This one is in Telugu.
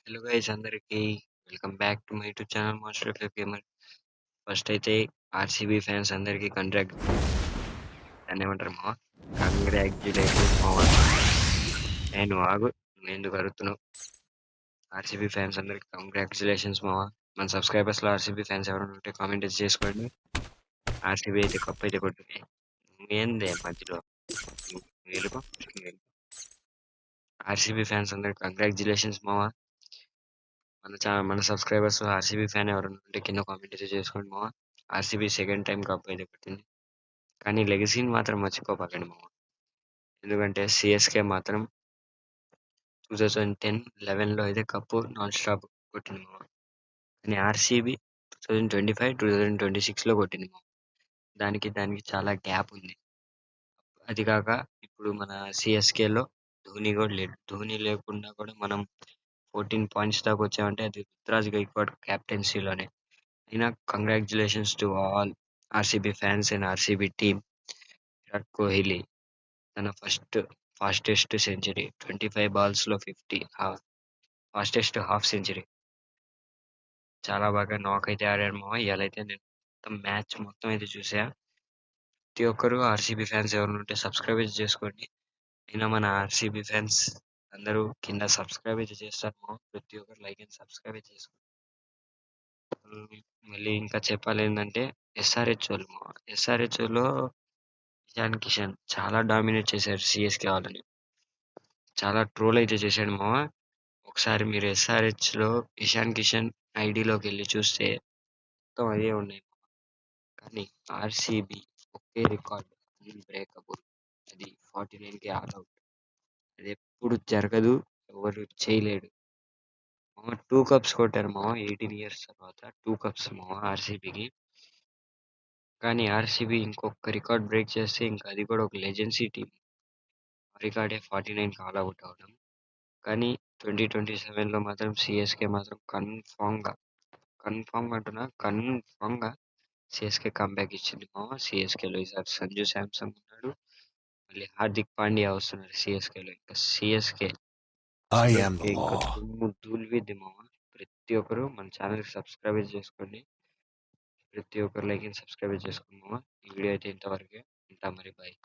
హలో గైస్ అందరికి welcome back to my YouTube channel master of gamer. First అయితే ఆర్సీబీ ఫ్యాన్స్ అందరికి దాన్ని ఏమంటారు మా కంగ్రాచులేషన్స్ మావా. నేను ఆగు, నువ్వు ఎందుకు అడుగుతున్నావు? ఆర్సీబీ ఫ్యాన్స్ అందరికి కంగ్రాచులేషన్స్ మావా. మన సబ్స్క్రైబర్స్ లో ఆర్సీబీ ఫ్యాన్స్ ఎవరైనా ఉంటే కామెంట్ చేసుకోండి. ఆర్సీబీ అయితే కప్ అయితే కొట్టింది. ఏందే మధ్యలో వెళ్ళిపో. ఆర్సీబీ ఫ్యాన్స్ అందరికి కంగ్రాచులేషన్స్ మావా. మన సబ్స్క్రైబర్స్ ఆర్సీబీ ఫ్యాన్ ఎవరైనా ఉంటే కింద కామెంట్ అయితే చేసుకోండి మావా. ఆర్సీబీ సెకండ్ టైం కప్ అయితే కొట్టింది. కానీ లెగసీని మాత్రం మర్చిపోపాకండి మావా. ఎందుకంటే సిఎస్కే మాత్రం 2010-11లో అయితే కప్పు నాన్ స్టాప్ కొట్టింది మావా. కానీ ఆర్సీబీ 2025-2026లో కొట్టింది మావా. దానికి చాలా గ్యాప్ ఉంది. అది కాక ఇప్పుడు మన సిఎస్కేలో ధోని కూడా లేడు. ధోని లేకుండా కూడా మనం 14 పాయింట్స్ దాకా వచ్చామంటే అది రుతురాజ్ గైక్వాడ్ క్యాప్టెన్సీలోనే. అయినా congratulations to all RCB fans and RCB team. Virat Kohli తన ఫాస్టెస్ట్ సెంచరీ 25 బాల్స్లో 50, ఫాస్టెస్ట్ హాఫ్ సెంచరీ. చాలా బాగా నాక్ అయితే ఆడాడు మామ. ఇవాళైతే నేను మొత్తం మ్యాచ్ మొత్తం అయితే చూసా. ప్రతి ఒక్కరు ఆర్సీబీ ఫ్యాన్స్ ఎవరు ఉంటే సబ్స్క్రైబ్ అయితే చేసుకోండి. అయినా మన ఆర్సీబీ ఫ్యాన్స్ అందరూ కింద సబ్స్క్రైబ్ అయితే చేస్తారు మామ. ప్రతి ఒక్కరు లైక్ అండ్ సబ్స్క్రైబ్ అయితే చేసుకోండి. మళ్ళీ ఇంకా చెప్పాలి ఏంటంటే ఎస్ఆర్హెచ్ వాళ్ళు మామ. ఎస్ఆర్హెచ్ లో ఇషాన్ కిషన్ చాలా డామినేట్ చేశారు సిఎస్కే వాళ్ళని. చాలా ట్రోల్ అయితే చేశాడు మామ. ఒకసారి మీరు ఎస్ఆర్హెచ్ లో ఇషాన్ కిషన్ ఐడిలోకి వెళ్ళి చూస్తే మొత్తం అదే ఉన్నాయి. కానీ ఆర్సీబీ ఒకే రికార్డ్ అన్బ్రేకబుల్. అది 49కి ఆల్అవుట్. అది ఎప్పుడు జరగదు, ఎవరు చేయలేడు మామ. 2 కప్స్ కొట్టారు మామ 18 years తర్వాత. 2 కప్స్ మామ ఆర్సీబీకి. కానీ ఆర్సీబీ ఇంకొక రికార్డ్ బ్రేక్ చేస్తే ఇంకా అది కూడా ఒక లెజెన్సీ టీం. రికార్డే 49కి ఆల్అవుట్ అవడం. కానీ 2027లో మాత్రం సిఎస్కే మాత్రం కన్ఫామ్ అంటున్నా, కన్ఫామ్గా సిఎస్కే కంబ్యాక్ ఇచ్చింది మామ. సిఎస్కేలో ఈసారి సంజు శాంసన్ ఉన్నాడు. మళ్ళీ హార్దిక్ పాండ్యా వస్తున్నారు సిఎస్కేలో. ఇంకా సిఎస్కే I am the ఇంకా law. దుమ్ము దులిపిద్ది మామ. ప్రతి ఒక్కరు మన ఛానల్ సబ్స్క్రైబ్ చేసుకోండి. ప్రతి ఒక్కరు లైక్ అండ్ సబ్స్క్రైబ్ చేసుకోండి మామ. ఈ వీడియో అయితే ఇంతవరకే. ఉంటా మరి, బాయ్.